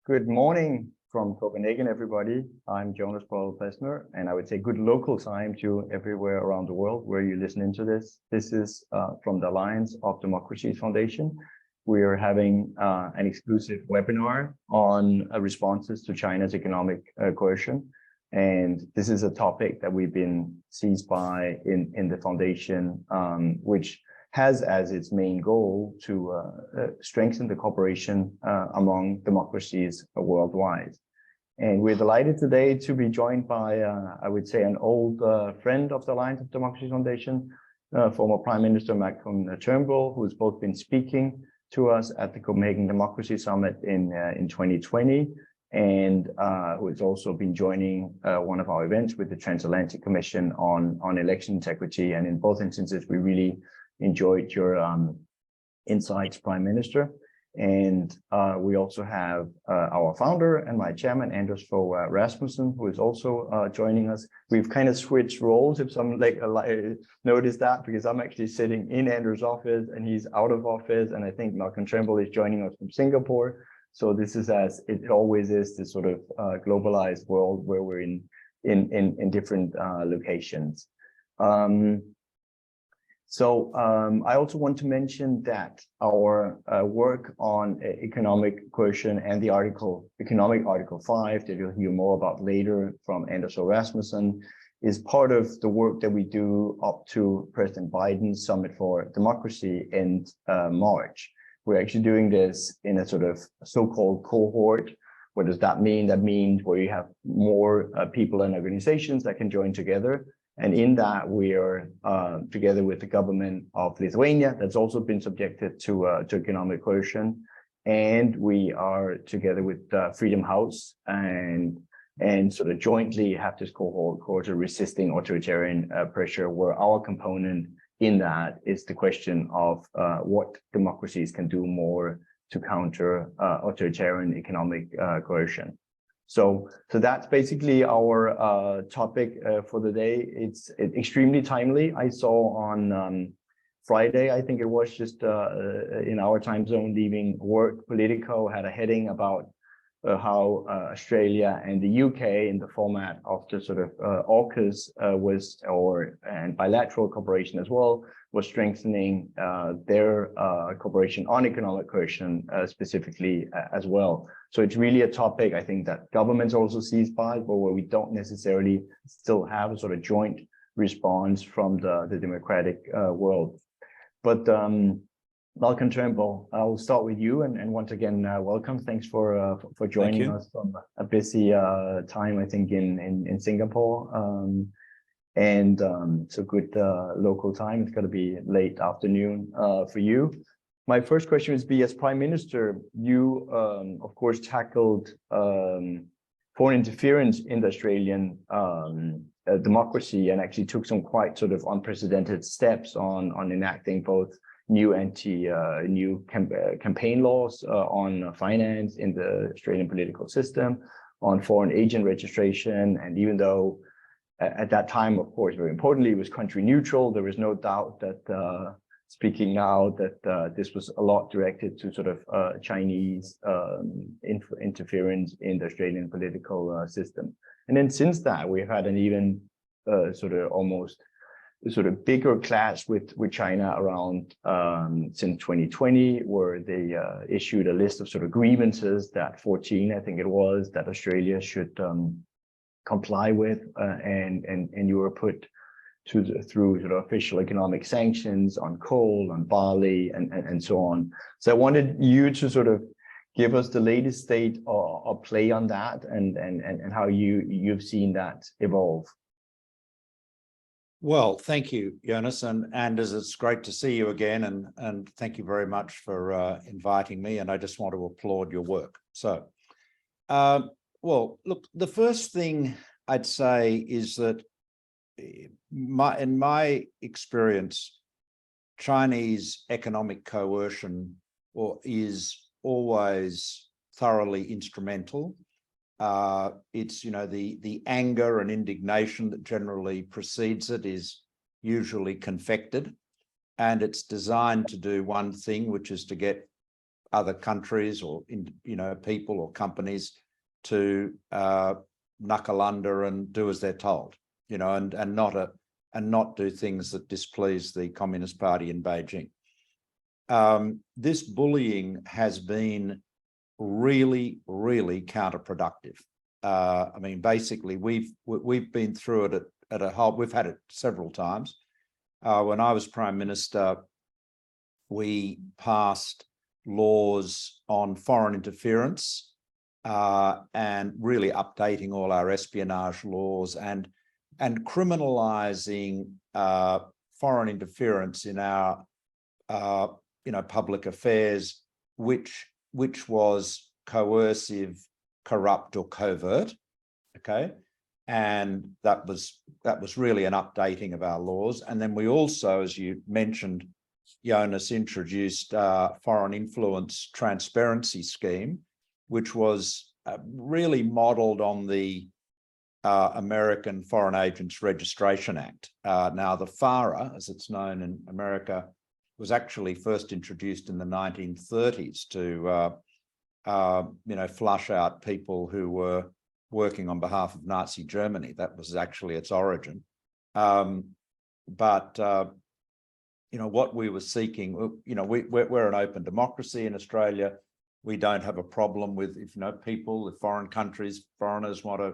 Good morning from Copenhagen, everybody. I'm Jonas Paul Plesner, and I would say good local time to everywhere around the world where you listen into this. This is from the Alliance of Democracies Foundation. We are having an exclusive webinar on responses to China's economic coercion. And this is a topic that we've been seized by in the foundation, which has as its main goal to strengthen the cooperation among democracies worldwide. And we're delighted today to be joined by, I would say, an old friend of the Alliance of Democracies Foundation, former Prime Minister Malcolm Turnbull, who has both been speaking to us at the Copenhagen Democracy Summit in 2020, and who has also been joining one of our events with the Transatlantic Commission on Election Integrity. And in both instances, we really enjoyed your insights, Prime Minister. And we also have our founder and my chairman, Fogh Rasmussen, who is also joining us. We've kind of switched roles, if some notice that, because I'm actually sitting in Andrew's office and he's out of office. And I think Malcolm Turnbull is joining us from Singapore. So this is, as it always is, this sort of globalized world where we're in different locations. I also want to mention that our work on economic coercion and the economic Article 5 that you'll hear more about later from Fogh Rasmussen is part of the work that we do up to President Biden's Summit for Democracy in March. We're actually doing this in a sort of so-called cohort. What does that mean? That means where you have more people and organizations that can join together. And in that, we are together with the Government of Lithuania, that's also been subjected to economic coercion. And we are together with Freedom House and sort of jointly have this cohort of Resisting Authoritarian Pressure, where our component in that is the question of what democracies can do more to counter authoritarian economic coercion. So that's basically our topic for the day. It's extremely timely. I saw on Friday, I think it was just in our time zone, leaving work, Politico had a heading about how Australia and the UK, in the format of the sort of AUKUS and bilateral cooperation as well, was strengthening their cooperation on economic coercion specifically as well. So it's really a topic I think that governments also seized by, but where we don't necessarily still have a sort of joint response from the democratic world. But Malcolm Turnbull, I'll start with you, and once again, welcome. Thanks for joining us from a busy time, I think, in Singapore. So good local time. It's going to be late afternoon for you. My first question is, as Prime Minister, you, of course, tackled foreign interference in the Australian democracy and actually took some quite sort of unprecedented steps on enacting both new campaign laws on finance in the Australian political system, on foreign agent registration. And even though at that time, of course, very importantly, it was country neutral, there is no doubt that speaking now that this was a lot directed to sort of Chinese interference in the Australian political system. And then since that, we've had an even sort of bigger clash with China around since 2020, where they issued a list of sort of grievances, that 14, I think it was, that Australia should comply with, and you were put through sort of official economic sanctions on coal, on barley, and so on. So I wanted you to sort of give us the latest state of play on that, and how you've seen that evolve. Well, thank you, Jonas, and Anders, it's great to see you again, and thank you very much for inviting me, and I just want to applaud your work. So, well, look, the first thing I'd say is that in my experience, Chinese economic coercion is always thoroughly instrumental. It's, the anger and indignation that generally precedes it is usually confected, and it's designed to do one thing, which is to get other countries or people or companies to knuckle under and do as they're told, and not do things that displease the Communist Party in Beijing. This bullying has been really, really counterproductive. I mean, basically, we've been through it at a whole. We've had it several times. When I was Prime Minister, we passed laws on foreign interference and really updating all our espionage laws and criminalising foreign interference in our public affairs, which was coercive, corrupt, or covert. Okay, and that was really an updating of our laws. And then we also, as you mentioned, Jonas, introduced foreign influence transparency scheme, which was really modelled on the American Foreign Agents Registration Act. Now, the FARA, as it's known in America, was actually first introduced in the 1930s to flush out people who were working on behalf of Nazi Germany. That was actually its origin. What we were seeking, we're an open democracy in Australia. We don't have a problem with if foreign countries, foreigners want to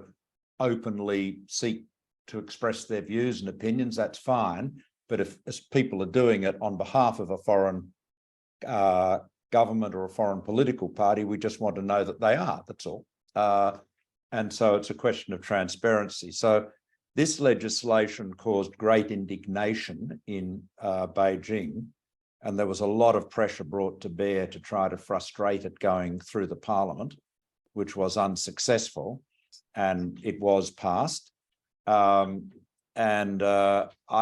openly seek to express their views and opinions, that's fine. But if people are doing it on behalf of a foreign government or a foreign political party, we just want to know that they are, that's all. And so it's a question of transparency. So this legislation caused great indignation in Beijing, and there was a lot of pressure brought to bear to try to frustrate it going through the parliament, which was unsuccessful, and it was passed. I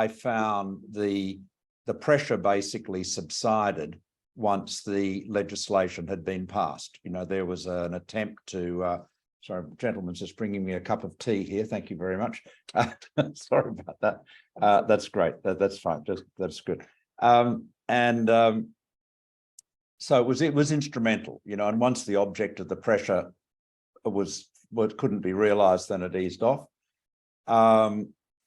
found the pressure basically subsided once the legislation had been passed. There was an attempt to, sorry, gentleman's just bringing me a cup of tea here. Thank you very much. Sorry about that. That's great. That's fine. That's good. So it was instrumental, and once the object of the pressure couldn't be realised, then it eased off.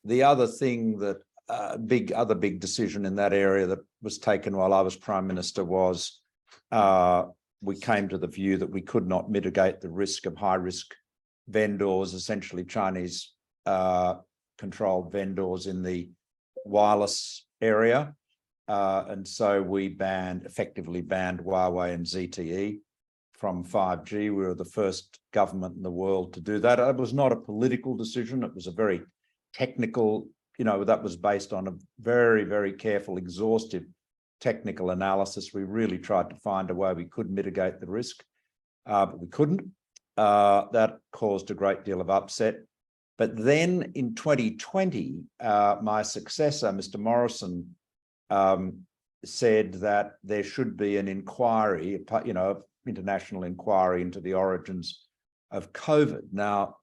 The other thing that other big decision in that area that was taken while I was Prime Minister was we came to the view that we could not mitigate the risk of high-risk vendors, essentially Chinese controlled vendors in the wireless area. And so we effectively banned Huawei and ZTE from 5G. We were the first government in the world to do that. It was not a political decision. It was a very technical, that was based on a very, very careful, exhaustive technical analysis. We really tried to find a way we could mitigate the risk, but we couldn't. That caused a great deal of upset. But then in 2020, my successor, Mr. Morrison, said that there should be an inquiry, international inquiry into the origins of COVID. Now,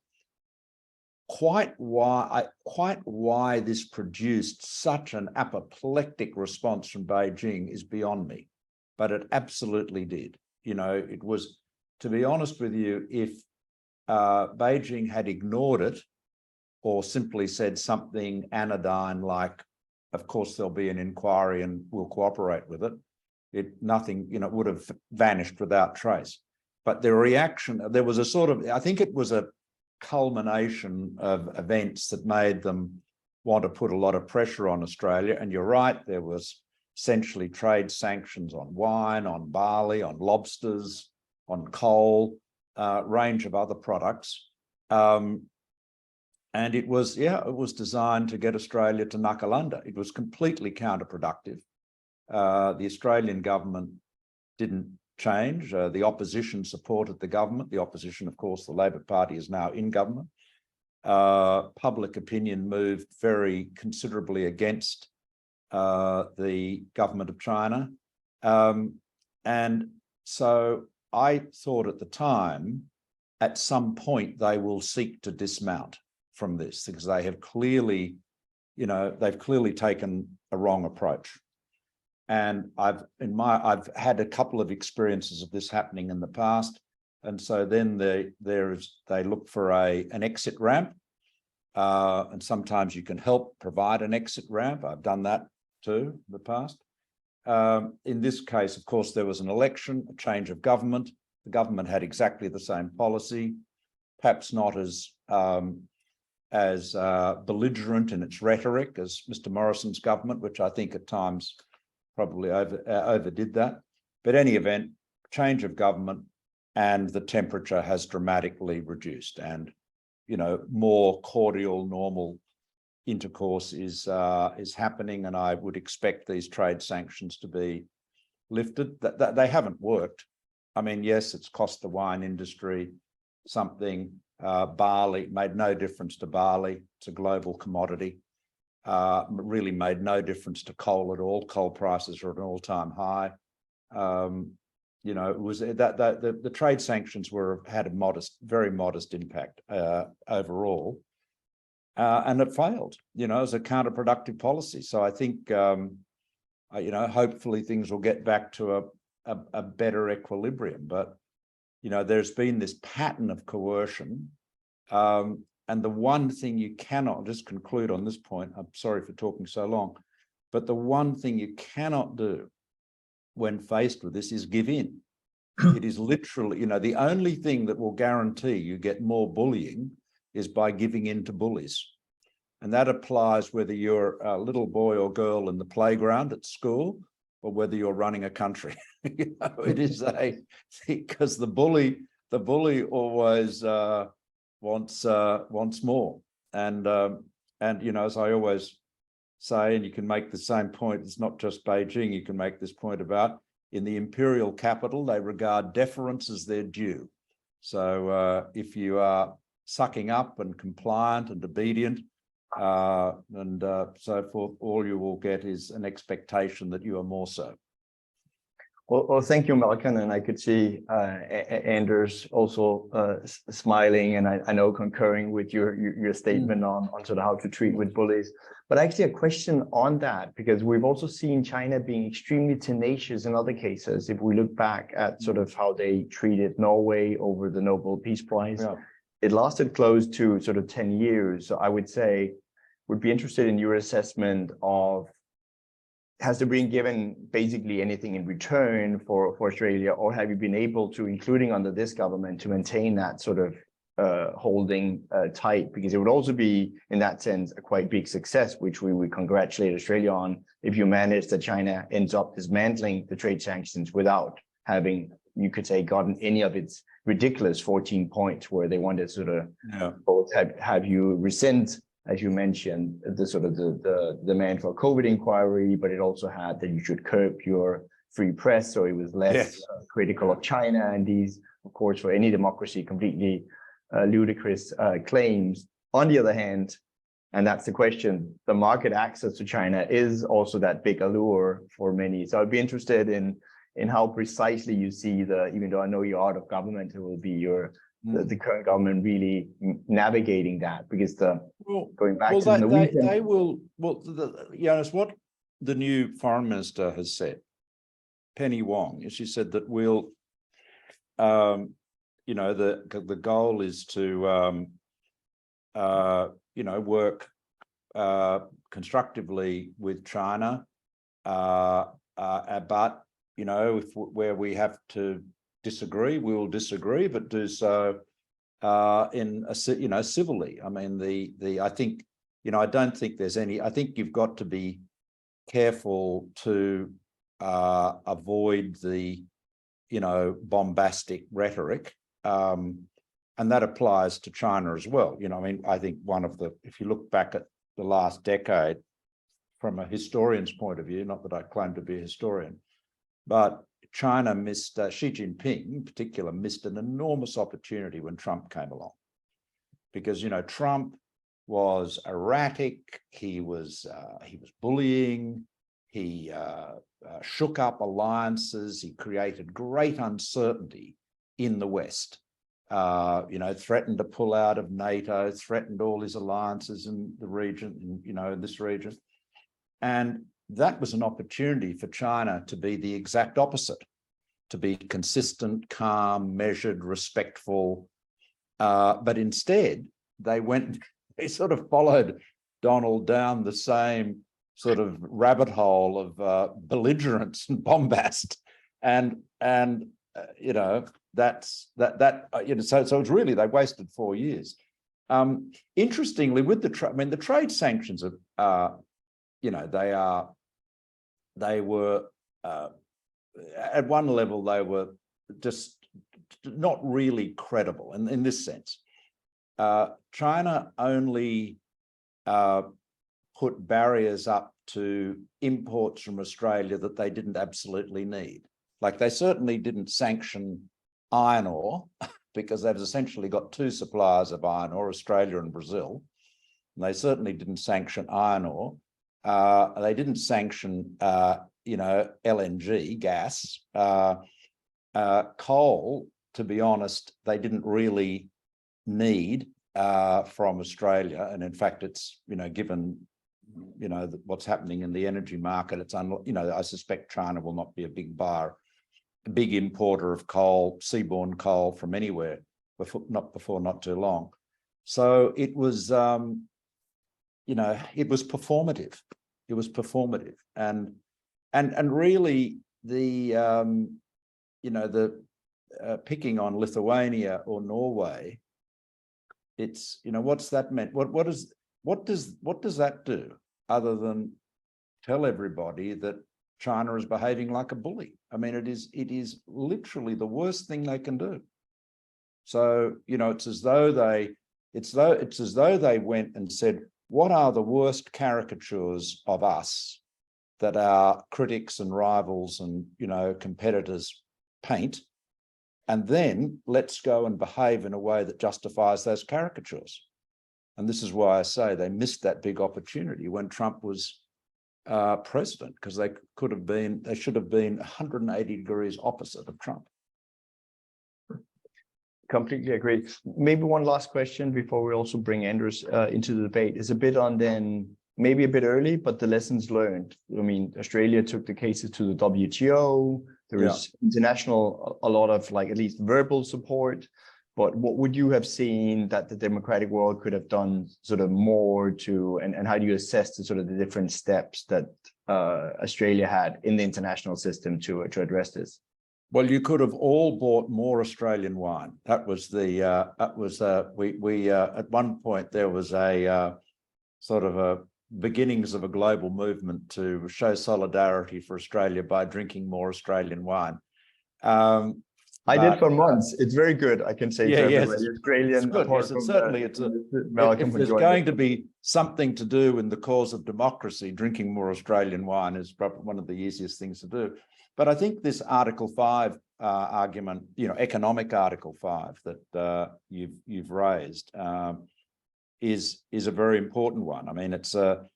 quite why this produced such an apoplectic response from Beijing is beyond me, but it absolutely did. It was, to be honest with you, if Beijing had ignored it or simply said something anodyne like, of course there'll be an inquiry and we'll cooperate with it, nothing, would have vanished without trace. But the reaction, there was a sort of, I think it was a culmination of events that made them want to put a lot of pressure on Australia. And you're right, there was essentially trade sanctions on wine, on barley, on lobsters, on coal, range of other products. And it was designed to get Australia to knuckle under. It was completely counterproductive. The Australian government didn't change. The opposition supported the government. The opposition, of course, the Labor Party is now in government. Public opinion moved very considerably against the government of China. And so I thought at the time, at some point, they will seek to dismount from this because they have clearly, they've clearly taken a wrong approach. And I've had a couple of experiences of this happening in the past. And so then they look for an exit ramp. And sometimes you can help provide an exit ramp. I've done that too in the past. In this case, of course, there was an election, a change of government. The government had exactly the same policy, perhaps not as belligerent in its rhetoric as Mr. Morrison's government, which I think at times probably overdid that. But any event, change of government, and the temperature has dramatically reduced, and more cordial, normal intercourse is happening, and I would expect these trade sanctions to be lifted. That they haven't worked. I mean, yes, it's cost the wine industry something. Barley made no difference to barley. It's a global commodity. Really made no difference to coal at all. Coal prices are at an all-time high. It was the trade sanctions had a very modest impact overall, and it failed. As a counterproductive policy. So I think hopefully things will get back to a better equilibrium. But there's been this pattern of coercion. And the one thing you cannot, just conclude on this point, I'm sorry for talking so long, but the one thing you cannot do when faced with this is give in. It is literally, the only thing that will guarantee you get more bullying is by giving in to bullies. And that applies whether you're a little boy or girl in the playground at school or whether you're running a country. It is because the bully always wants more. And as I always say, and you can make the same point, it's not just Beijing, you can make this point about in the imperial capital, they regard deference as their due. So if you are sucking up and compliant and obedient and so forth, all you will get is an expectation that you are more so. Well, thank you, Malcolm. And I could see Anders also smiling, and I know concurring with your statement on sort of how to treat with bullies. But actually a question on that, because we've also seen China being extremely tenacious in other cases. If we look back at sort of how they treated Norway over the Nobel Peace Prize, it lasted close to sort of 10 years. So I would say, would be interested in your assessment of, has there been given basically anything in return for Australia, or have you been able to, including under this government, to maintain that sort of holding tight? Because it would also be, in that sense, a quite big success, which we would congratulate Australia on, if you manage that China ends up dismantling the trade sanctions without having, you could say, gotten any of its ridiculous 14 points where they wanted to sort of both have you rescind, as you mentioned, the sort of the demand for a COVID inquiry, but it also had that you should curb your free press, so it was less critical of China. And these, of course, for any democracy, completely ludicrous claims. On the other hand, and that's the question, the market access to China is also that big allure for many. So I'd be interested in how precisely you see even though I know you're out of government, it will be the current government really navigating that, because going back to the Norwegian... They will, Jonas, what the new foreign minister has said, Penny Wong, she said that we'll, the goal is to, work constructively with China, but, where we have to disagree, we will disagree, but do so civilly. I mean, I think, I don't think there's any, I think you've got to be careful to avoid the, bombastic rhetoric. And that applies to China as well. I think if you look back at the last decade from a historian's point of view, not that I claim to be a historian, but China missed, Xi Jinping in particular, missed an enormous opportunity when Trump came along. Because, Trump was erratic, he was bullying, he shook up alliances, he created great uncertainty in the West, threatened to pull out of NATO, threatened all his alliances in the region, in this region. And that was an opportunity for China to be the exact opposite, to be consistent, calm, measured, respectful. But instead, they sort of followed Donald down the same sort of rabbit hole of belligerence and bombast. And you know, so it's really, they wasted 4 years. Interestingly, with the trade sanctions are, you know, they were at one level, they were just not really credible in this sense. China only put barriers up to imports from Australia that they didn't absolutely need. Like, they certainly didn't sanction iron ore because they've essentially got two suppliers of iron ore, Australia and Brazil. And they certainly didn't sanction iron ore. They didn't sanction, you know, LNG, gas. Coal, to be honest, they didn't really need from Australia. And in fact, it's, you know, given, you know, what's happening in the energy market, it's, you know, I suspect China will not be a big buyer, a big importer of coal, seaborne coal from anywhere not too long. So it was, you know, it was performative. It was performative, and really the, you know, the picking on Lithuania or Norway, it's, you know, what's that meant? What does that do other than tell everybody that China is behaving like a bully? I mean, it is literally the worst thing they can do. So, you know, it's as though they went and said, what are the worst caricatures of us that our critics and rivals and, you know, competitors paint? And then let's go and behave in a way that justifies those caricatures. And this is why I say they missed that big opportunity when Trump was president, because they should have been 180 degrees opposite of Trump. Completely agree. Maybe one last question before we also bring Anders into the debate is a bit on then, maybe a bit early, but the lessons learned. I mean, Australia took the cases to the WTO. There is international, a lot of like at least verbal support. But what would you have seen that the democratic world could have done sort of more to, and how do you assess the sort of the different steps that Australia had in the international system to address this? Well, you could have all bought more Australian wine. That was the, at one point there was a sort of a beginnings of a global movement to show solidarity for Australia by drinking more Australian wine. I did for months. It's very good, I can say. Yeah, to yes, Australian. it's good. Yes, it's certainly, if there's going to be something to do in the cause of democracy, drinking more Australian wine is probably one of the easiest things to do. But I think this Article 5 argument, you know, economic Article 5 that you've raised is a very important one. I mean, it's and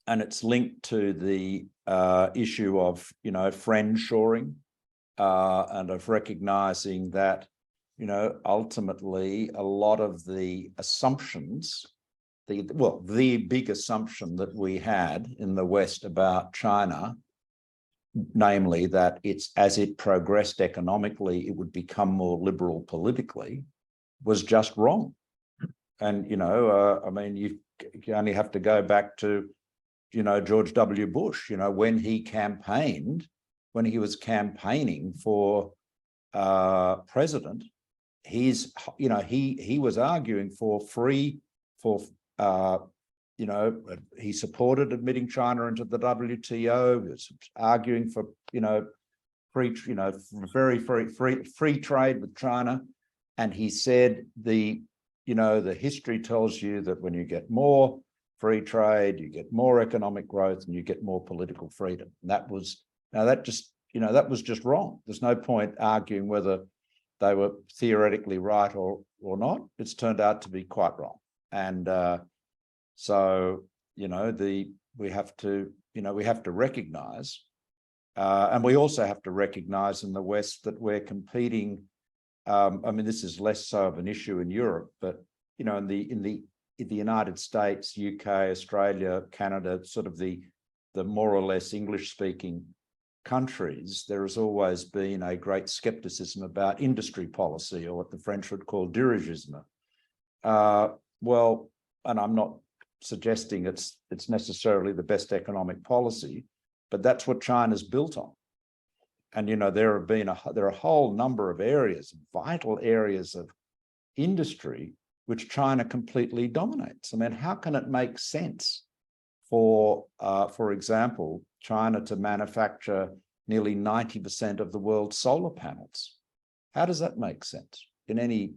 it's linked to the issue of, you know, friend shoring and of recognizing that, you know, ultimately a lot of the assumptions, the big assumption that we had in the West about China, namely that it's as it progressed economically, it would become more liberal politically, was just wrong. And, you know, I mean, you only have to go back to, you know, George W. Bush, you know, when he was campaigning for president, you know, he was arguing for you know, he supported admitting China into the WTO. He was arguing for, you know, free trade with China. And he said you know, the history tells you that when you get more free trade, you get more economic growth and you get more political freedom. And that was just wrong. There's no point arguing whether they were theoretically right or not. It's turned out to be quite wrong. And so, you know, we have to recognize, and we also have to recognize in the West that we're competing. I mean, this is less so of an issue in Europe, but, you know, in the United States, UK, Australia, Canada, sort of the more or less English-speaking countries, there has always been a great skepticism about industry policy, or what the French would call dirigisme. Well, and I'm not suggesting it's necessarily the best economic policy, but that's what China's built on. And there are a whole number of areas, vital areas of industry, which China completely dominates. I mean, how can it make sense for example, China to manufacture nearly 90% of the world's solar panels? How does that make sense in any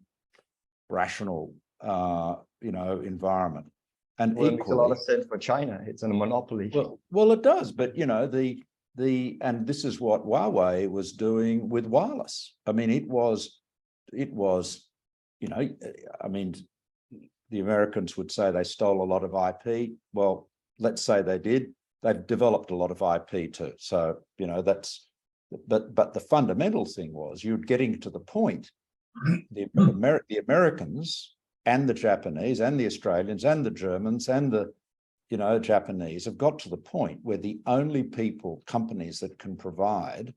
rational, environment? And well, equally, it makes a lot of sense for China. It's a monopoly. Well, it does, but and this is what Huawei was doing with wireless. I mean, it was, I mean, the Americans would say they stole a lot of IP. Well, let's say they did. They've developed a lot of IP too. So, that's, but the fundamental thing was you're getting to the point, the Americans and the Japanese and the Australians and the Germans and the Japanese have got to the point where the only companies that can provide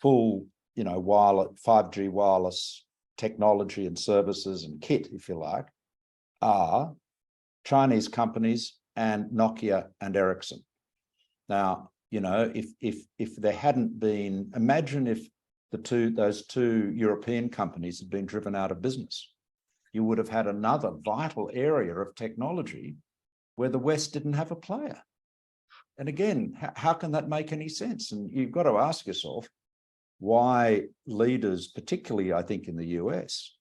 full, wireless, 5G wireless technology and services and kit, if you like, are Chinese companies and Nokia and Ericsson. Now, if there hadn't been, imagine if those two European companies had been driven out of business, you would have had another vital area of technology where the West didn't have a player. And again, how can that make any sense? And you've got to ask yourself why leaders, particularly I think in the US,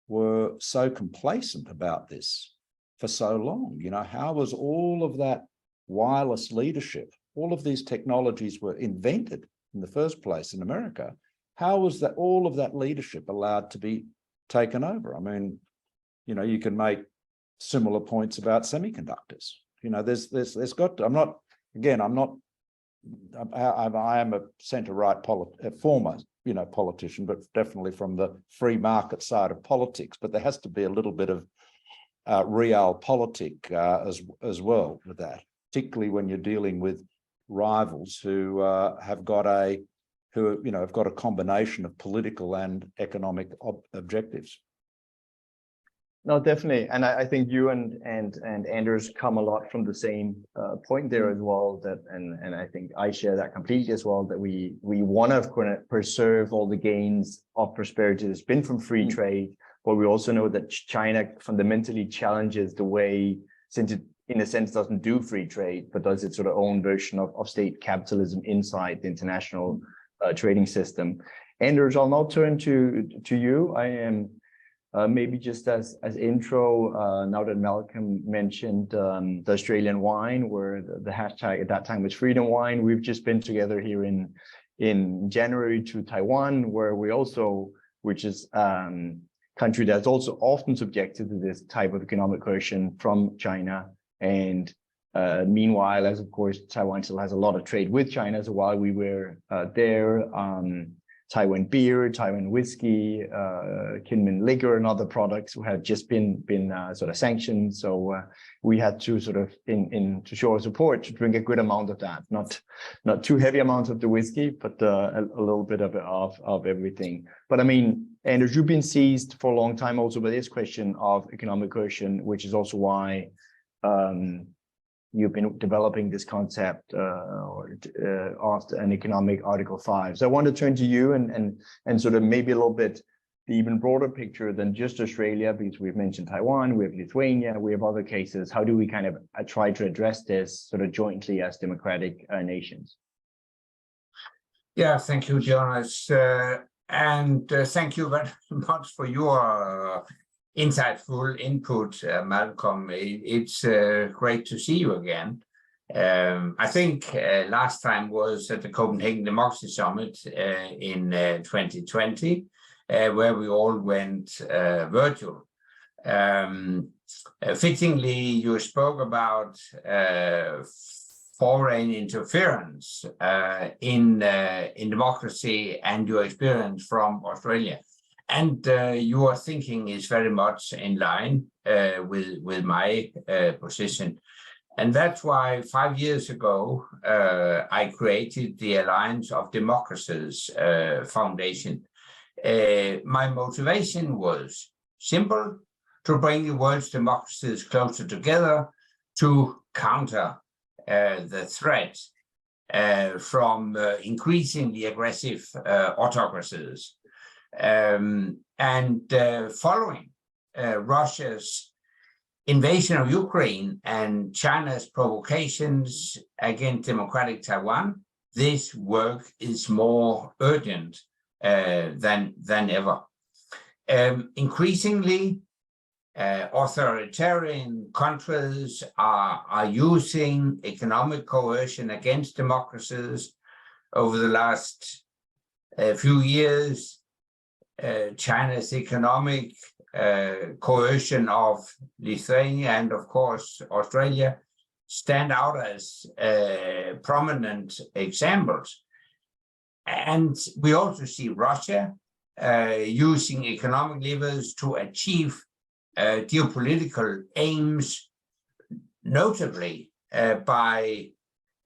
were so complacent about this for so long. How was all of that wireless leadership, all of these technologies were invented in the first place in America. How was that all of that leadership allowed to be taken over? I mean, you can make similar points about semiconductors. There's got to, I am a centre-right former, politician, but definitely from the free market side of politics. But there has to be a little bit of realpolitik as well with that, particularly when you're dealing with rivals who have got a combination of political and economic objectives. No, definitely, and I think you and Anders come a lot from the same point there as well. And I think I share that completely as well. That we want to preserve all the gains of prosperity that's been from free trade, but we also know that China fundamentally challenges the way, since it in a sense doesn't do free trade, but does its sort of own version of state capitalism inside the international trading system. Anders, I'll now turn to you. I am. Maybe just as intro, now that Malcolm mentioned the Australian wine, where the hashtag at that time was Freedom Wine, we've just been together here in January to Taiwan, where we also, which is country that's also often subjected to this type of economic coercion from China. And meanwhile, as of course, Taiwan still has a lot of trade with China. So while we were there, Taiwan beer, Taiwan whiskey, Kinmen liquor, and other products had just been sort of sanctioned. So we had to sort of, to show our support, to drink a good amount of that, not too heavy amounts of the whiskey, but a little bit of everything. But I mean, Anders, you've been seized for a long time also by this question of economic coercion, which is also why you've been developing this concept of an economic Article 5. So I want to turn to you and sort of maybe a little bit the even broader picture than just Australia, because we've mentioned Taiwan, we have Lithuania, we have other cases. How do we kind of try to address this sort of jointly as democratic nations? Yeah, thank you, Jonas. And thank you very much for your insightful input, Malcolm. It's great to see you again. I think last time was at the Copenhagen Democracy Summit in 2020, where we all went virtual. Fittingly, you spoke about foreign interference in democracy and your experience from Australia. And your thinking is very much in line with my position. And that's why 5 years ago, I created the Alliance of Democracies Foundation. My motivation was simple: to bring the world's democracies closer together to counter the threat from increasingly aggressive autocracies. Following Russia's invasion of Ukraine and China's provocations against democratic Taiwan, this work is more urgent than ever. Increasingly, authoritarian countries are using economic coercion against democracies. Over the last few years, China's economic coercion of Lithuania and, of course, Australia stand out as prominent examples. And we also see Russia using economic levers to achieve geopolitical aims, notably by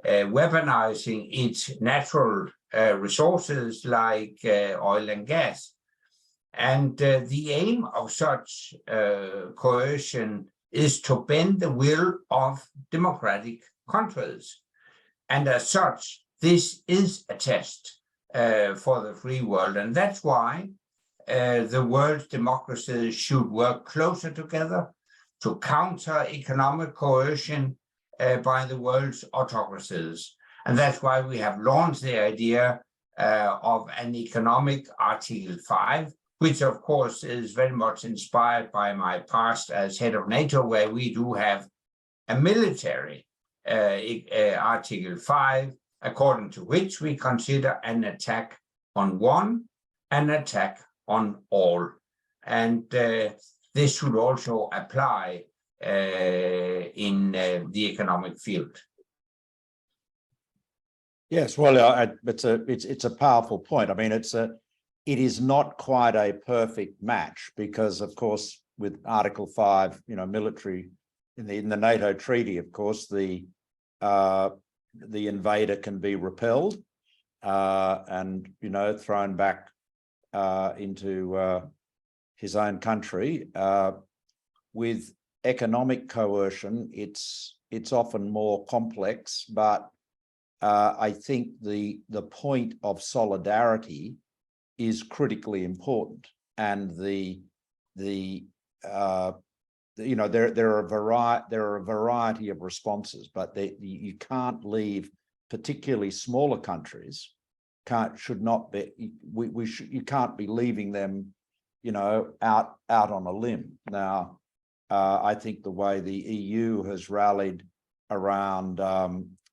weaponizing its natural resources like oil and gas. And the aim of such coercion is to bend the will of democratic countries. And as such, this is a test for the free world. And that's why the world's democracies should work closer together to counter economic coercion by the world's autocracies. And that's why we have launched the idea of an economic Article 5, which of course is very much inspired by my past as head of NATO, where we do have a military Article 5, according to which we consider an attack on one an attack on all. And this should also apply in the economic field. Yes, well, it's a powerful point. I mean, it is not quite a perfect match because, of course, with Article 5, military in the NATO treaty, of course, the invader can be repelled and thrown back into his own country. With economic coercion, it's often more complex, but I think the point of solidarity is critically important, and there are a variety of responses, but you can't leave particularly smaller countries. You can't be leaving them, out on a limb. Now, I think the way the EU has rallied around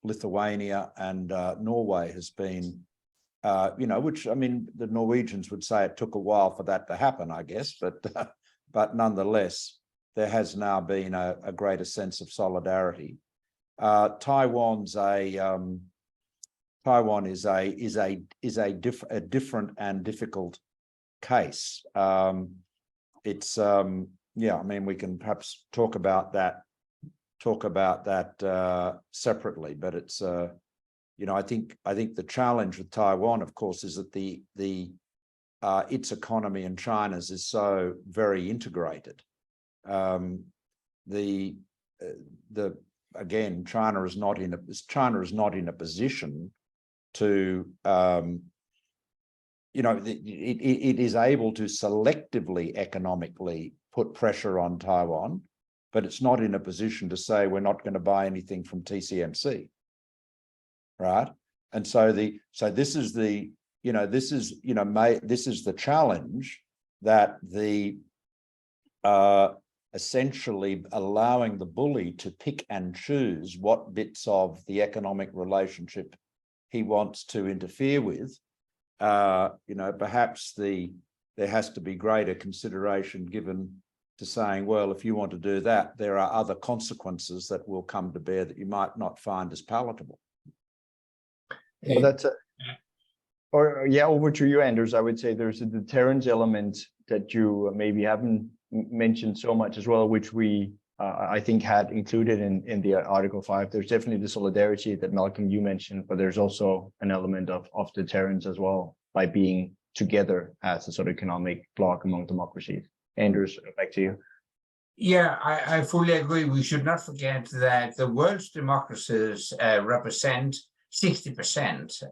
Lithuania and Norway has been, which, I mean, the Norwegians would say it took a while for that to happen, I guess, but nonetheless, there has now been a greater sense of solidarity. Taiwan is a different and difficult case. It's I mean, we can perhaps talk about that separately, but it's I think the challenge with Taiwan, of course, is that its economy and China's is so very integrated. Again, China is not in a position to it is able to selectively economically put pressure on Taiwan, but it's not in a position to say we're not going to buy anything from TSMC, right? And so this is the challenge, that essentially allowing the bully to pick and choose what bits of the economic relationship he wants to interfere with. Perhaps there has to be greater consideration given to saying, well, if you want to do that, there are other consequences that will come to bear that you might not find as palatable. Well, Or yeah, over to you, Anders. I would say there's a deterrence element that you maybe haven't mentioned so much as well, which we I think had included in the Article 5. There's definitely the solidarity that Malcolm you mentioned, but there's also an element of deterrence as well by being together as a sort of economic bloc among democracies. Anders, back to you. Yeah, I fully agree. We should not forget that the world's democracies represent 60%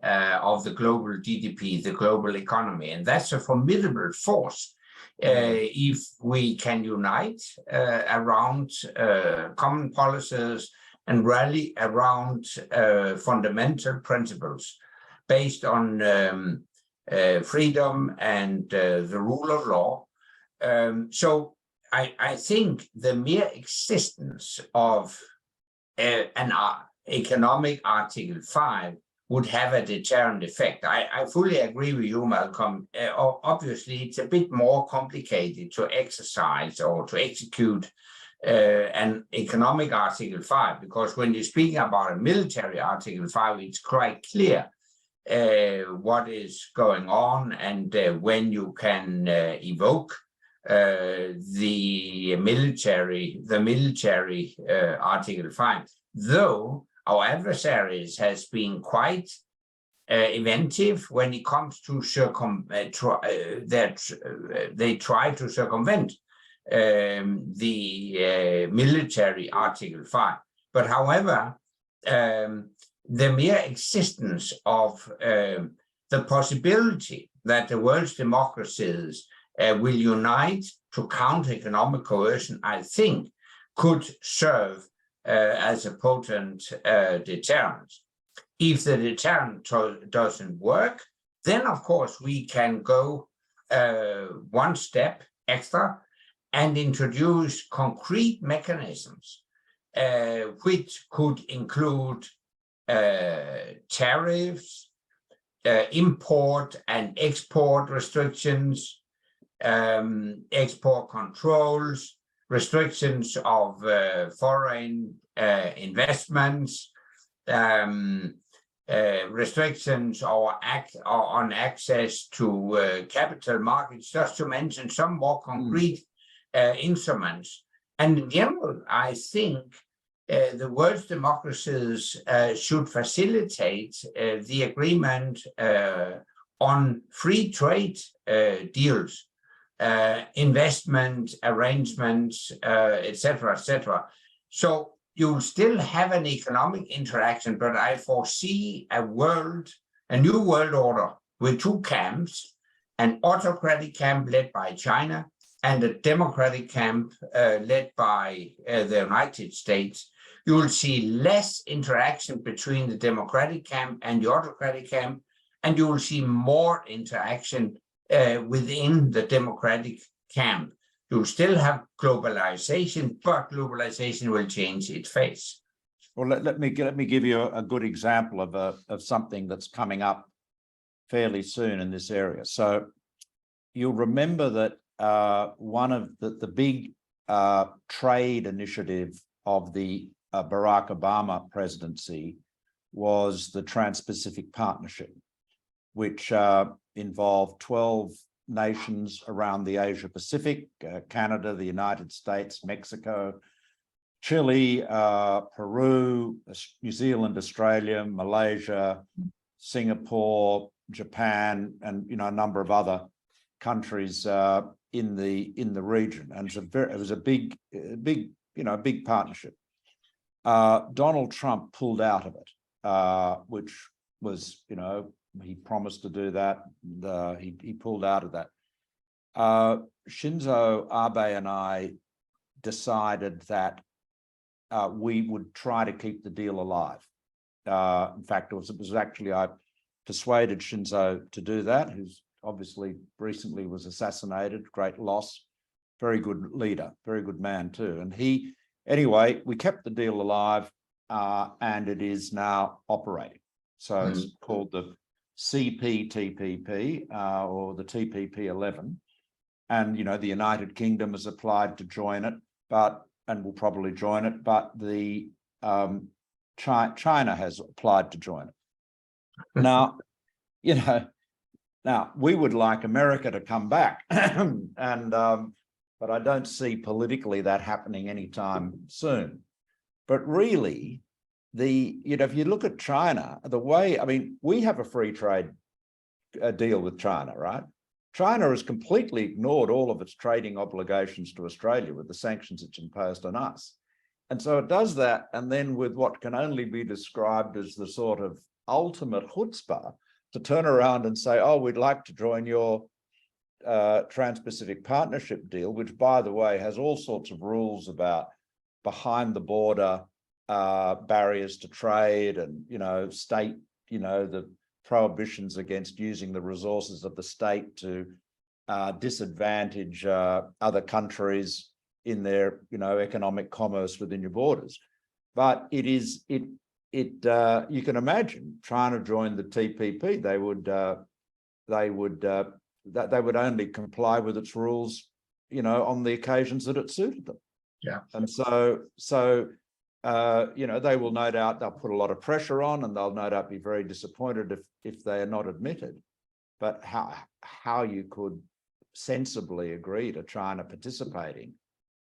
of the global GDP, the global economy, and that's a formidable force. If we can unite around common policies and rally around fundamental principles based on freedom and the rule of law. So I think the mere existence of an economic Article 5 would have a deterrent effect. I fully agree with you, Malcolm. Obviously, it's a bit more complicated to exercise or to execute an economic Article 5, because when you're speaking about a military Article 5, it's quite clear what is going on and when you can evoke the military Article 5, though our adversaries has been quite inventive when it comes to they try to circumvent the military Article 5. But however, the mere existence of the possibility that the world's democracies will unite to counter economic coercion, I think, could serve as a potent deterrent. If the deterrent doesn't work, then of course we can go one step extra and introduce concrete mechanisms, which could include tariffs, import and export restrictions, export controls, restrictions of foreign investments, restrictions on access to capital markets, just to mention some more concrete instruments. And in general, I think the world's democracies should facilitate the agreement on free trade deals, investment arrangements, etc., etc. So you'll still have an economic interaction, but I foresee a new world order with two camps, an autocratic camp led by China and a democratic camp led by the United States. You will see less interaction between the democratic camp and the autocratic camp, and you will see more interaction within the democratic camp. You'll still have globalization, but globalization will change its face. Well, let me give you a good example of something that's coming up fairly soon in this area. So you'll remember that one of the big trade initiative of the Barack Obama presidency was the Trans-Pacific Partnership, which involved 12 nations around the Asia Pacific, Canada, the United States, Mexico, Chile, Peru, New Zealand, Australia, Malaysia, Singapore, Japan, and a number of other countries in the region. And it was a big partnership. Donald Trump pulled out of it, which was, he promised to do that. He pulled out of that. Shinzo Abe and I decided that we would try to keep the deal alive. In fact, it was actually, I persuaded Shinzo to do that, who's obviously recently was assassinated, great loss, very good leader, very good man too. And anyway, we kept the deal alive and it is now operating. So it's called the CPTPP or the TPP-11, and the United Kingdom has applied to join it, and will probably join it, but the China has applied to join it. Now, Now, we would like America to come back, but I don't see politically that happening anytime soon. But really, if you look at China, we have a free trade deal with China, right? China has completely ignored all of its trading obligations to Australia with the sanctions it's imposed on us. And so it does that, and then with what can only be described as the sort of ultimate chutzpah, to turn around and say, oh, we'd like to join your Trans-Pacific Partnership deal, which, by the way, has all sorts of rules about behind the border barriers to trade and, state, the prohibitions against using the resources of the state to disadvantage other countries in their, economic commerce within your borders. But you can imagine trying to join the TPP, they would only comply with its rules, on the occasions that it suited them. Yeah. And so they will no doubt, they'll put a lot of pressure on, and they'll no doubt be very disappointed if they are not admitted. But how you could sensibly agree to China participating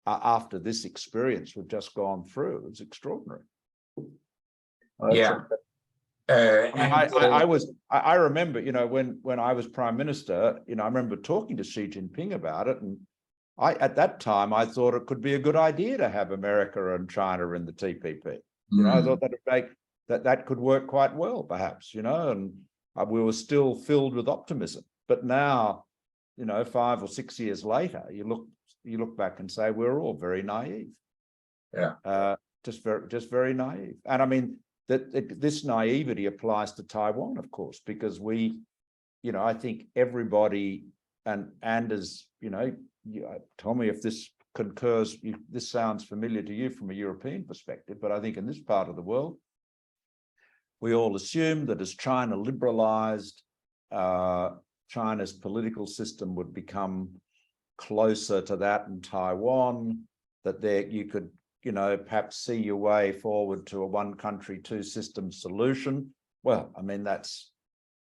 after this experience we've just gone through is extraordinary. Yeah. I remember, when I was Prime Minister, I remember talking to Xi Jinping about it, and at that time I thought it could be a good idea to have America and China in the TPP. I thought that could work quite well, perhaps, and we were still filled with optimism. But now, 5 or 6 years later, you look back and say we're all very naive. Yeah. Just very naive. And I mean, this naivety applies to Taiwan, of course, because I think everybody, and as tell me if this concurs, this sounds familiar to you from a European perspective, but I think in this part of the world, we all assume that as China liberalized, China's political system would become closer to that in Taiwan, that you could perhaps see your way forward to a one country, two systems solution. Well, I mean, that's,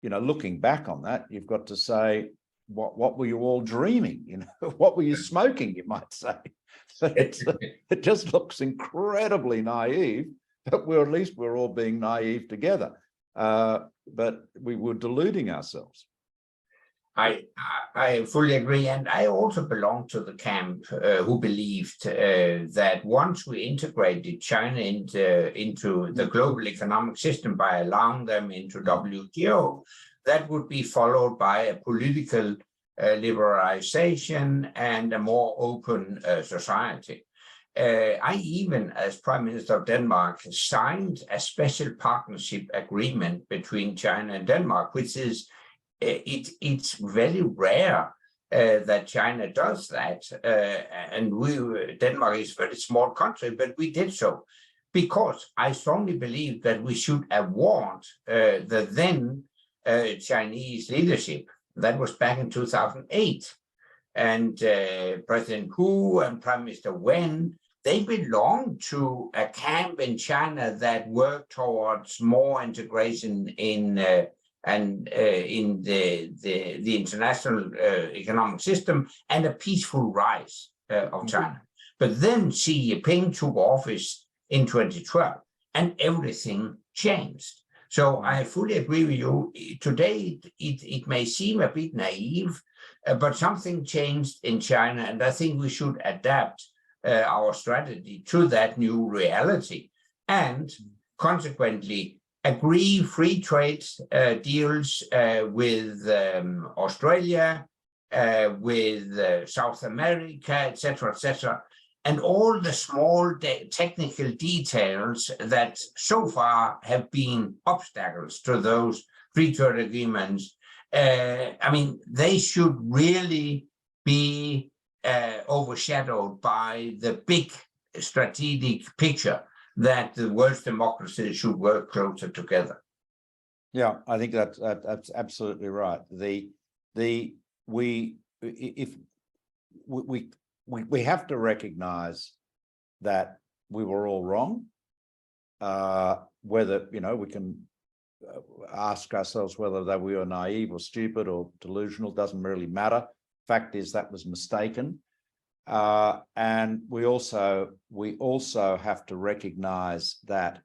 looking back on that, you've got to say, what were you all dreaming? What were you smoking, you might say. It just looks incredibly naive, but at least we're all being naive together. But we were deluding ourselves. I fully agree, and I also belong to the camp who believed that once we integrated China into the global economic system by allowing them into WTO, that would be followed by a political liberalization and a more open society. I even, as Prime Minister of Denmark, signed a special partnership agreement between China and Denmark, which is it's very rare that China does that, and Denmark is a very small country, but we did so because I strongly believe that we should award the then Chinese leadership. That was back in 2008, and President Hu and Prime Minister Wen, they belong to a camp in China that worked towards more integration in the international economic system and a peaceful rise of China. But then Xi Jinping took office in 2012 and everything changed. So I fully agree with you. Today, it may seem a bit naive, but something changed in China, and I think we should adapt our strategy to that new reality and consequently agree free trade deals with Australia, with South America, etc., and all the small technical details that so far have been obstacles to those free trade agreements. I mean, they should really be overshadowed by the big strategic picture that the world's democracies should work closer together. Yeah, I think that's absolutely right. We have to recognize that we were all wrong. Whether we can ask ourselves whether that we were naive or stupid or delusional, doesn't really matter. Fact is that was mistaken. And we also have to recognize that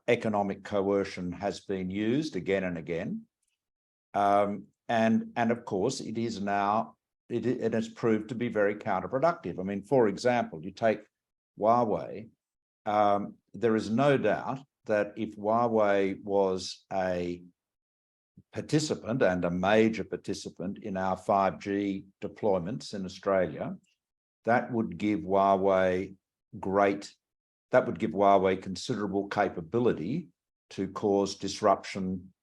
economic coercion has been used again and again. And of course, it is now, it has proved to be very counterproductive. I mean, for example, you take Huawei, there is no doubt that if Huawei was a participant and a major participant in our 5G deployments in Australia, that would give Huawei considerable capability to cause disruption,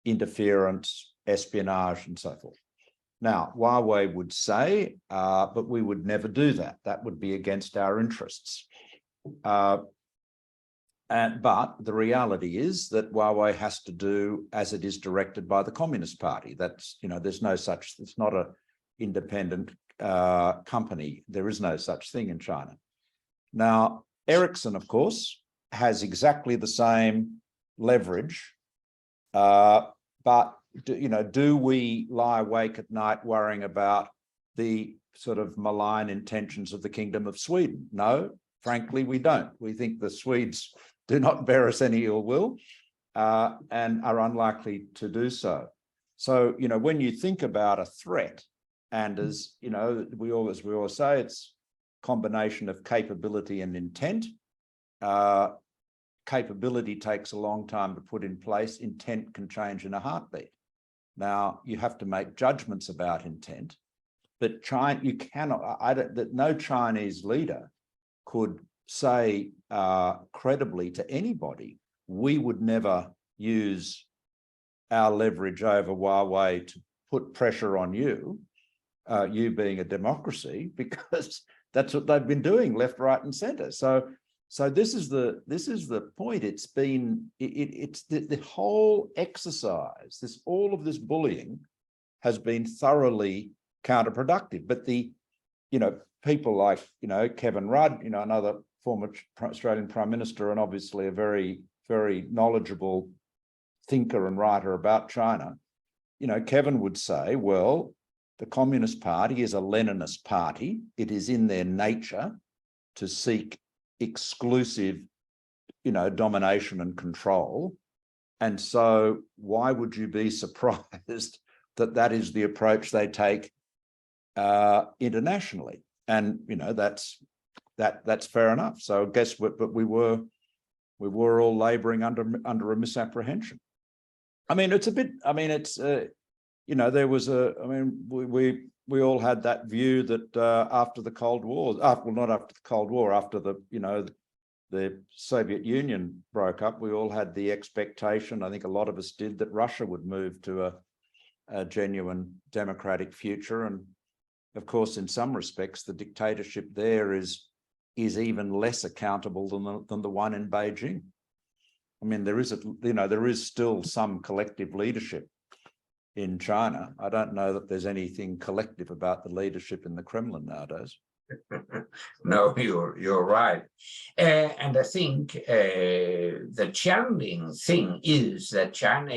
interference, espionage, and so forth. Now, Huawei would say, but we would never do that. That would be against our interests. But the reality is that Huawei has to do as it is directed by the Communist Party. That's, there's no such, it's not an independent company. There is no such thing in China. Now, Ericsson, of course, has exactly the same leverage, but do we lie awake at night worrying about the sort of malign intentions of the Kingdom of Sweden? No, frankly, we don't. We think the Swedes do not bear us any ill will and are unlikely to do so. So, when you think about a threat, and as we always say, it's a combination of capability and intent. Capability takes a long time to put in place. Intent can change in a heartbeat. Now, you have to make judgments about intent, but you cannot, that no Chinese leader could say credibly to anybody, we would never use our leverage over Huawei to put pressure on you, you being a democracy, because that's what they've been doing left, right, and center. So this is the point. It's been the whole exercise. All of this bullying has been thoroughly counterproductive. But people like Kevin Rudd, another former Australian Prime Minister, and obviously a very, very knowledgeable thinker and writer about China. Kevin would say, well, the Communist Party is a Leninist party. It is in their nature to seek exclusive, domination and control. And so why would you be surprised that that is the approach they take internationally? And, that's fair enough. So I guess, but we were all laboring under a misapprehension. I mean, it's a bit, there was we all had that view that after the Cold War, not after the Cold War, after the Soviet Union broke up, we all had the expectation, I think a lot of us did, that Russia would move to a genuine democratic future. And of course, in some respects, the dictatorship there is even less accountable than the one in Beijing. I mean, there is still some collective leadership in China. I don't know that there's anything collective about the leadership in the Kremlin nowadays. No, you're right. And I think the challenging thing is that China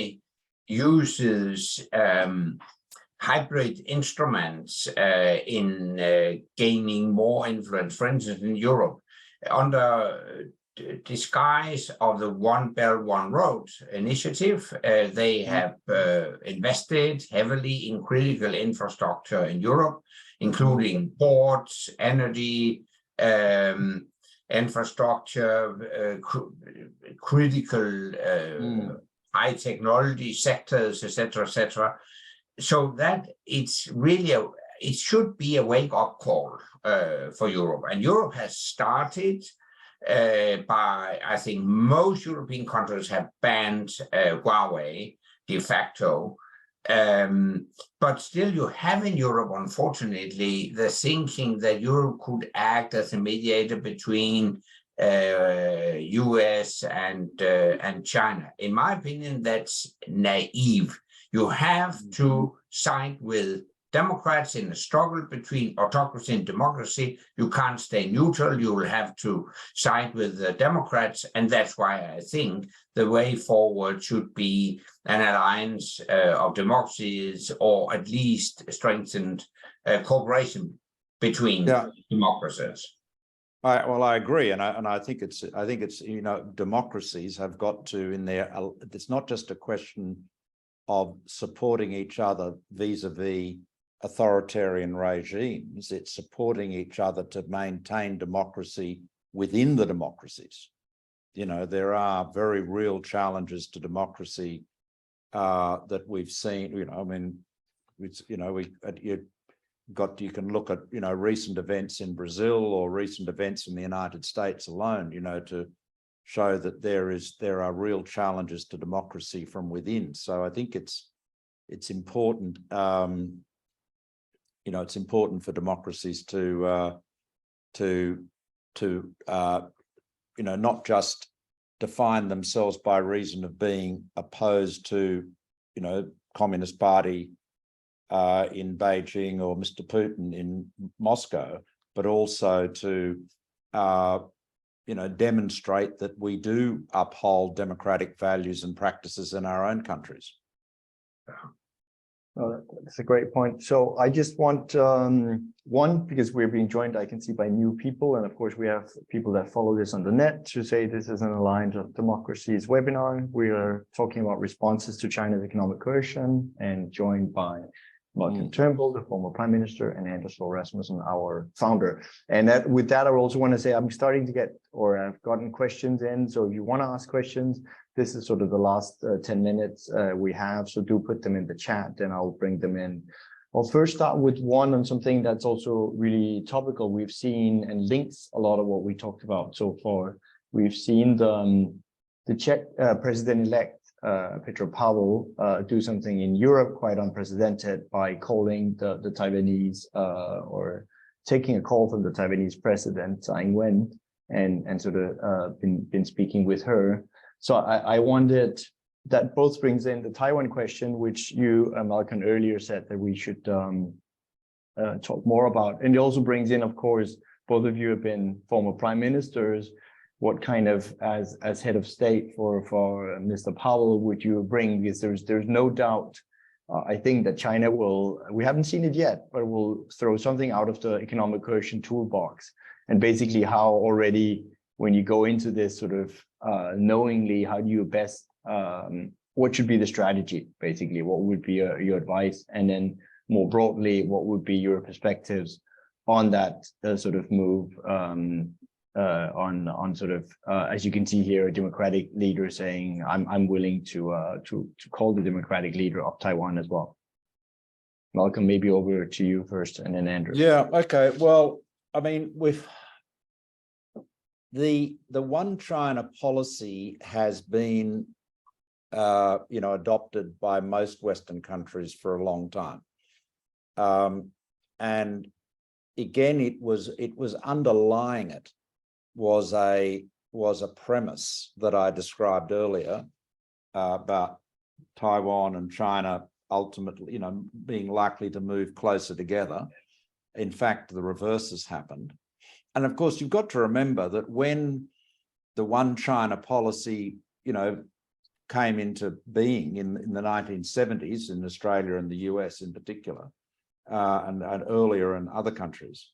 uses hybrid instruments in gaining more influence. For instance, in Europe, under disguise of the One Belt, One Road initiative, they have invested heavily in critical infrastructure in Europe, including ports, energy, infrastructure, critical high technology sectors, etc., etc. So that it's really it should be a wake-up call for Europe, and Europe has started by, I think most European countries have banned Huawei de facto, but still you have in Europe, unfortunately, the thinking that Europe could act as a mediator between US and China. In my opinion, that's naive. You have to side with Democrats in a struggle between autocracy and democracy. You can't stay neutral. You will have to side with the Democrats. And that's why I think the way forward should be an alliance of democracies, or at least strengthened cooperation between democracies. I agree, and I think it's democracies have got to in there. It's not just a question of supporting each other vis-a-vis authoritarian regimes. It's supporting each other to maintain democracy within the democracies. There are very real challenges to democracy that we've seen. You can look at recent events in Brazil or recent events in the United States alone, to show that there are real challenges to democracy from within. So I think it's important. It's important for democracies to not just define themselves by reason of being opposed to Communist Party in Beijing or Mr. Putin in Moscow, but also to demonstrate that we do uphold democratic values and practices in our own countries. That's a great point. So I just want because we're being joined, I can see, by new people, and of course we have people that follow this on the net, to say this is an Alliance of Democracies webinar. We are talking about responses to China's economic coercion, and joined by Malcolm Turnbull, the former Prime Minister, and Fogh Rasmussen, our founder. And with that, I also want to say I'm starting to get, or I've gotten questions in. So if you want to ask questions, this is sort of the last 10 minutes we have. So do put them in the chat, and I'll bring them in. I'll first start with one on something that's also really topical. We've seen, and links a lot of what we talked about so far. We've seen the Czech president-elect Petro Pavel do something in Europe quite unprecedented by calling the Taiwanese or taking a call from the Taiwanese president Tsai Ing-wen, and sort of been speaking with her. So I wondered, that both brings in the Taiwan question, which you, Malcolm, earlier said that we should talk more about, and it also brings in, of course, both of you have been former prime ministers. What kind of, as head of state for Mr. Powell, would you bring? Because there's no doubt, I think, that China will, we haven't seen it yet, but will throw something out of the economic coercion toolbox. And basically how already, when you go into this sort of knowingly, how do you best, what should be the strategy, basically? What would be your advice? And then more broadly, what would be your perspectives on that sort of move? On sort of, as you can see here, a democratic leader saying, I'm willing to call the democratic leader of Taiwan as well. Malcolm, maybe over to you first, and then Andrew. Yeah, okay. Well, I mean, with the one China policy has been adopted by most Western countries for a long time. And again, it was underlying it was a premise that I described earlier about Taiwan and China ultimately, being likely to move closer together. In fact, the reverse has happened. And of course, you've got to remember that when the one China policy, came into being in the 1970s in Australia and the US in particular, and earlier in other countries,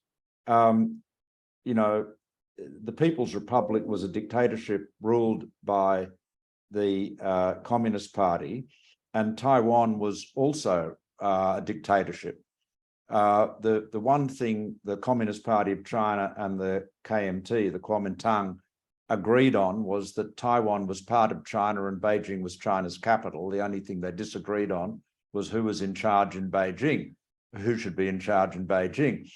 the People's Republic was a dictatorship ruled by the Communist Party, and Taiwan was also a dictatorship. The one thing the Communist Party of China and the KMT, the Kuomintang, agreed on was that Taiwan was part of China and Beijing was China's capital. The only thing they disagreed on was who was in charge in Beijing, who should be in charge in Beijing.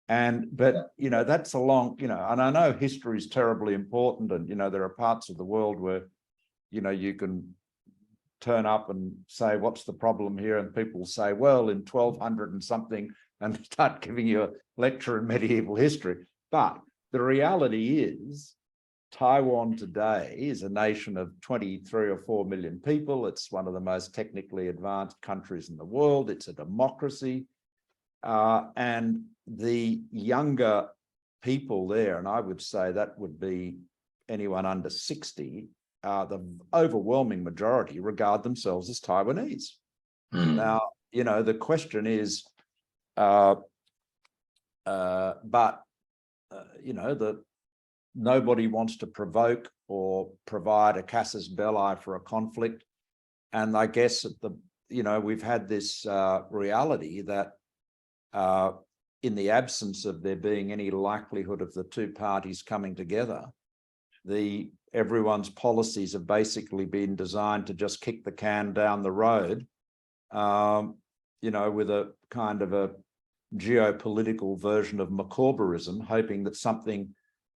But that's a long, and I know history is terribly important, and there are parts of the world where you can turn up and say, what's the problem here? And people say, well, in 1200 and something, and start giving you a lecture in medieval history. But the reality is, Taiwan today is a nation of 23 or 4 million people. It's one of the most technically advanced countries in the world. It's a democracy. and the younger people there, and I would say that would be anyone under 60, the overwhelming majority regard themselves as Taiwanese. Now, you know, the question is, you know, that nobody wants to provoke or provide a casus belli for a conflict. And I guess you know, we've had this reality that in the absence of there being any likelihood of the two parties coming together, everyone's policies have basically been designed to just kick the can down the road, you know, with a kind of a geopolitical version of McCorberism, hoping that something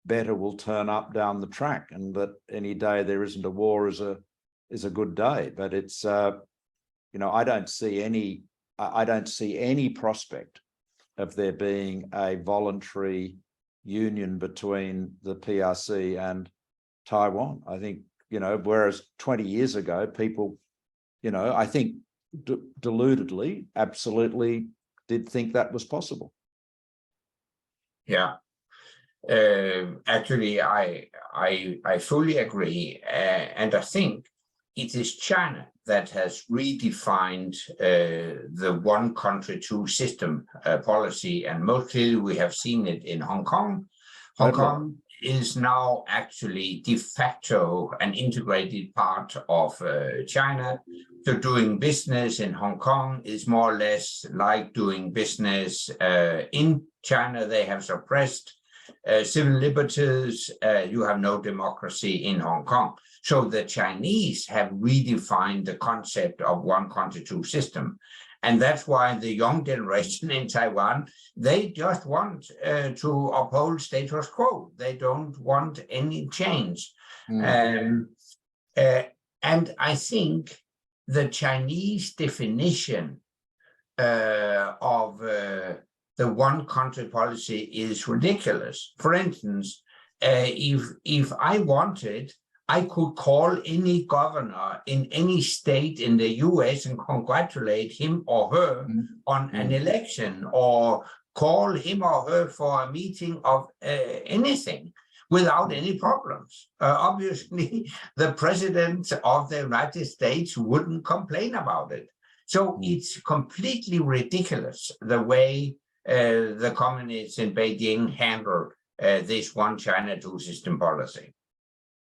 better will turn up down the track, and that any day there isn't a war is a good day. But it's you know, I don't see any prospect of there being a voluntary union between the PRC and Taiwan. I think, you know, whereas 20 years ago, people, you know, I think deludedly, absolutely did think that was possible. Yeah. Actually, I fully agree. And I think it is China that has redefined the one country, two system policy. And most clearly, we have seen it in Hong Kong. Hong Kong is now actually de facto an integrated part of China. So doing business in Hong Kong is more or less like doing business in China. They have suppressed civil liberties. You have no democracy in Hong Kong. So the Chinese have redefined the concept of one country, two system. And that's why the young generation in Taiwan, they just want to uphold status quo. They don't want any change. And I think the Chinese definition of the one country policy is ridiculous. For instance, if I wanted, I could call any governor in any state in the US and congratulate him or her on an election, or call him or her for a meeting of anything without any problems. Obviously, the president of the United States wouldn't complain about it. So it's completely ridiculous the way the communists in Beijing handle this one China, two system policy.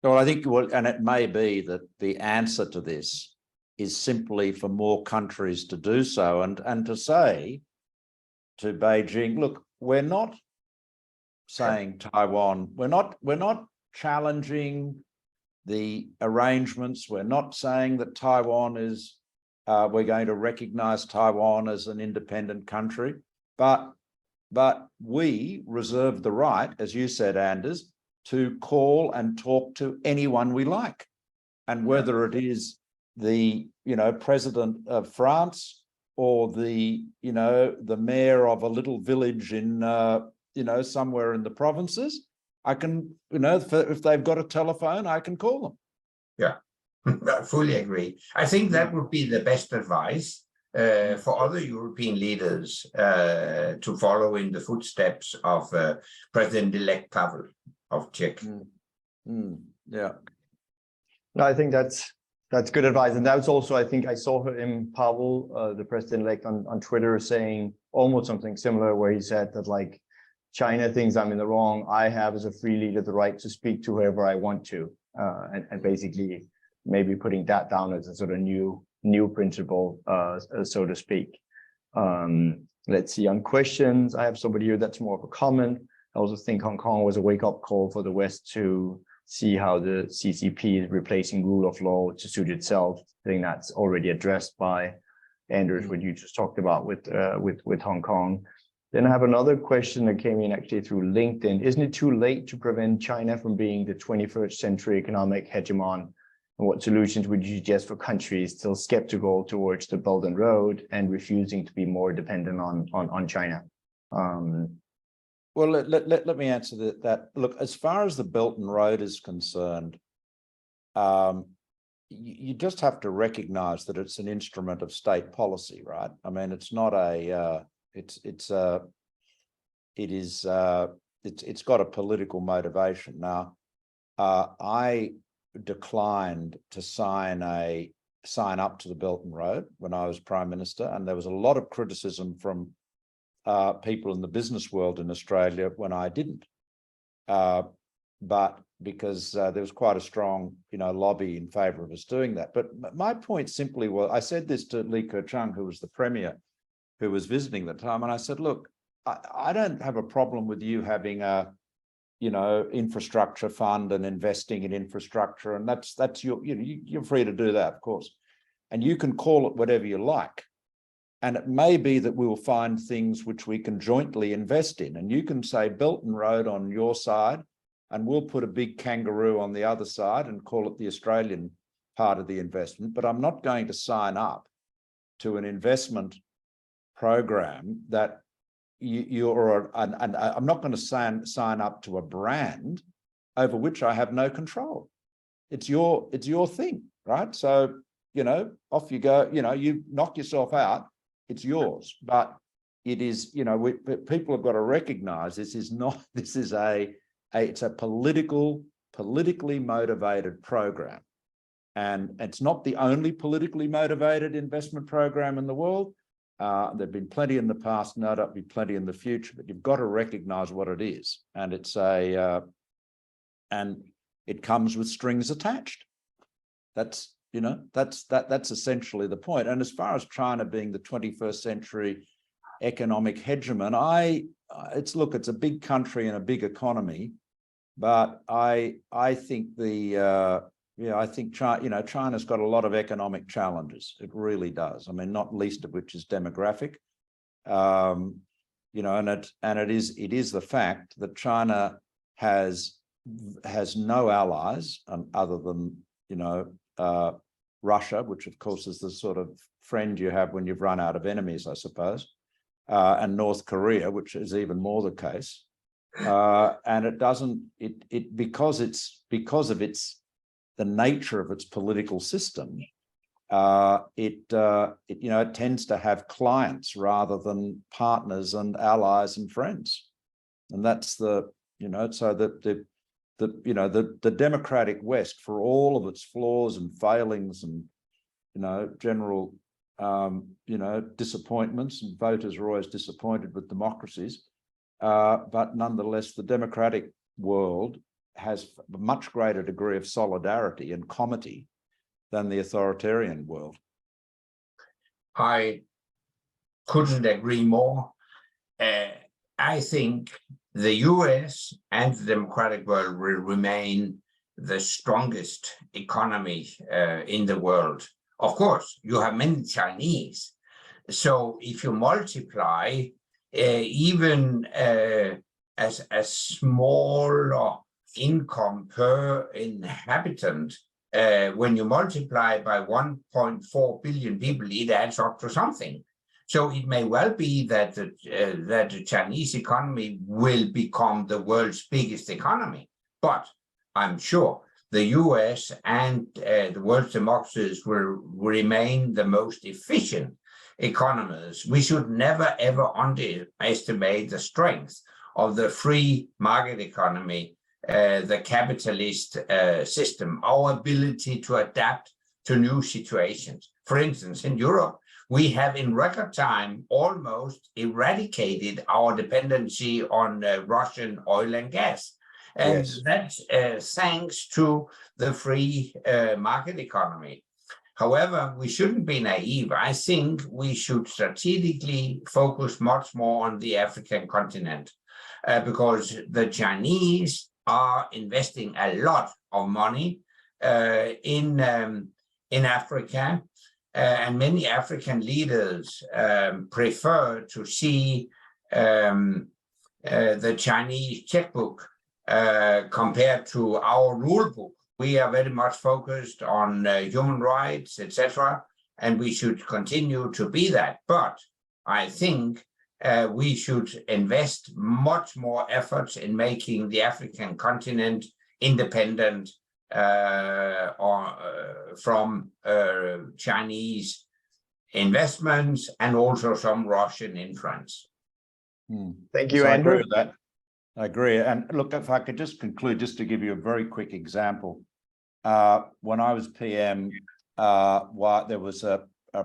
Well, I think, and it may be that the answer to this is simply for more countries to do so, and to say to Beijing, look, we're not saying Taiwan, we're not challenging the arrangements. We're not saying that Taiwan is, we're going to recognize Taiwan as an independent country, but we reserve the right, as you said, Anders, to call and talk to anyone we like. And whether it is the, you know, president of France, or the, you know, the mayor of a little village in, you know, somewhere in the provinces, I can, you know, if they've got a telephone, I can call them. Yeah, I fully agree. I think that would be the best advice for other European leaders to follow in the footsteps of President-elect Pavel of Czech. Yeah. No, I think that's good advice. And that's also, I think I saw him, Pavel, the president-elect, on Twitter saying almost something similar, where he said that, like, China thinks I'm in the wrong. I have, as a free leader, the right to speak to whoever I want to, and basically maybe putting that down as a sort of new principle, so to speak. Let's see, on questions, I have somebody here that's more of a comment. I also think Hong Kong was a wake-up call for the West to see how the CCP is replacing rule of law to suit itself. I think that's already addressed by Anders, what you just talked about with Hong Kong. Then I have another question that came in actually through LinkedIn. Isn't it too late to prevent China from being the 21st century economic hegemon? And what solutions would you suggest for countries still skeptical towards the Belt and Road and refusing to be more dependent on China? Well, let me answer that. Look, as far as the Belt and Road is concerned, you just have to recognize that it's an instrument of state policy, right? I mean, it's not It's got a political motivation. Now, I declined to sign up to the Belt and Road when I was Prime Minister, and there was a lot of criticism from people in the business world in Australia when I didn't. But because there was quite a strong, lobby in favour of us doing that. But my point simply was, I said this to Li Keqiang, who was the Premier, who was visiting at the time, and I said, look, I don't have a problem with you having a, infrastructure fund and investing in infrastructure, and that's your, you're free to do that, of course, and you can call it whatever you like. And it may be that we will find things which we can jointly invest in, and you can say Belt and Road on your side, and we'll put a big kangaroo on the other side and call it the Australian part of the investment. But I'm not going to sign up to an investment program that and I'm not going to sign up to a brand over which I have no control. It's your thing, right? So, off you go, you knock yourself out, it's yours. But it is, people have got to recognize this is it's a politically motivated program. And it's not the only politically motivated investment program in the world. There've been plenty in the past, no doubt be plenty in the future, but you've got to recognize what it is. And it's and it comes with strings attached. That's essentially the point. And as far as China being the 21st century economic hegemon, it's a big country and a big economy, but I think I think China's got a lot of economic challenges. It really does. I mean, not least of which is demographic. And it is the fact that China has no allies other than Russia, which of course is the sort of friend you have when you've run out of enemies, I suppose, and North Korea, which is even more the case. And it doesn't. Because of the nature of its political system, it tends to have clients rather than partners and allies and friends, and that's so the democratic West, for all of its flaws and failings and general disappointments, and voters are always disappointed with democracies, but nonetheless the democratic world has a much greater degree of solidarity and comity than the authoritarian world. I couldn't agree more. I think the US and the democratic world will remain the strongest economy in the world. Of course, you have many Chinese. So if you multiply even as a smaller income per inhabitant, when you multiply by 1.4 billion people, it adds up to something. So it may well be that the Chinese economy will become the world's biggest economy, but I'm sure the US and the world's democracies will remain the most efficient economies. We should never ever underestimate the strength of the free market economy, the capitalist system, our ability to adapt to new situations. For instance, in Europe, we have in record time almost eradicated our dependency on Russian oil and gas. And yes, that's thanks to the free market economy. However, we shouldn't be naive. I think we should strategically focus much more on the African continent because the Chinese are investing a lot of money in Africa, and many African leaders prefer to see the Chinese checkbook compared to our rule book. We are very much focused on human rights, etc., and we should continue to be that. But I think we should invest much more efforts in making the African continent independent from Chinese investments and also some Russian influence. Thank you, So I Andrew. agree with that. I agree. And look, if I could just conclude, just to give you a very quick example. When I was PM, there was a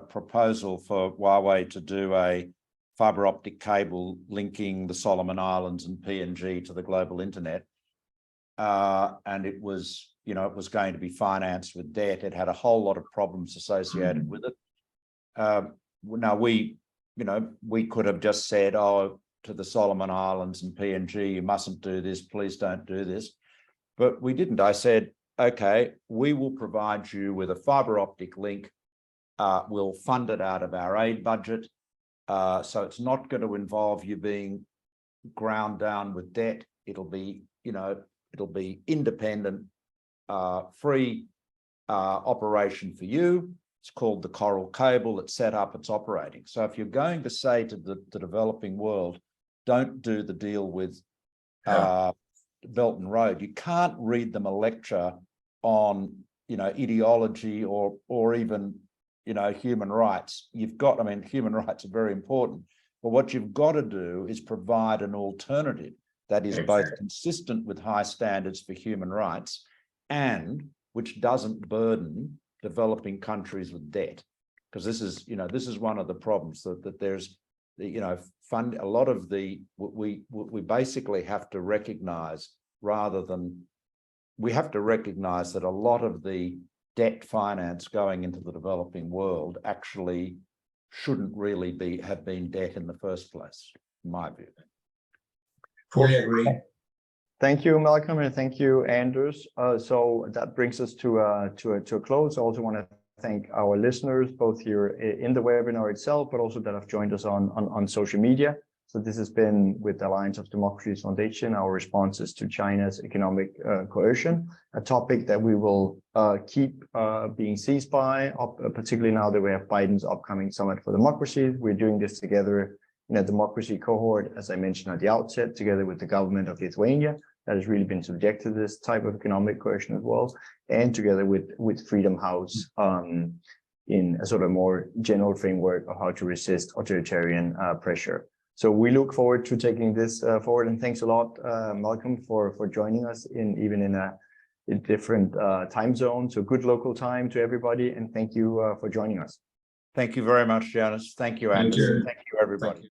proposal for Huawei to do a fiber optic cable linking the Solomon Islands and PNG to the global internet. And it was, it was going to be financed with debt. It had a whole lot of problems associated with it. Now we could have just said, oh, to the Solomon Islands and PNG, you mustn't do this, please don't do this. But we didn't. I said, okay, we will provide you with a fiber optic link. We'll fund it out of our aid budget. So it's not going to involve you being ground down with debt. It'll be, it'll be independent, free operation for you. It's called the Coral Cable. It's set up, it's operating. So if you're going to say to the developing world, don't do the deal with Belt and Road, you can't read them a lecture on, ideology or even, human rights. You've got, human rights are very important, but what you've got to do is provide an alternative that is both consistent with high standards for human rights and which doesn't burden developing countries with debt. Because this is, this is one of the problems that there's, fund a lot of we basically have to recognize we have to recognize that a lot of the debt finance going into the developing world actually shouldn't really have been debt in the first place, in my view. Fully agree. Thank you, Malcolm, and thank you, Anders. So that brings us to a close. I also want to thank our listeners, both here in the webinar itself, but also that have joined us on social media. So this has been with the Alliance of Democracies Foundation, our responses to China's economic coercion, a topic that we will keep being seized by, particularly now that we have Biden's upcoming Summit for Democracy. We're doing this together in a democracy cohort, as I mentioned at the outset, together with the Government of Lithuania, that has really been subject to this type of economic coercion as well, and together with Freedom House in a sort of more general framework of how to resist authoritarian pressure. So we look forward to taking this forward, and thanks a lot, Malcolm, for joining us even in a different time zone. So good local time to everybody, and thank you for joining us. Thank you very much, Jonas. Thank you, Anders. Thank you, everybody.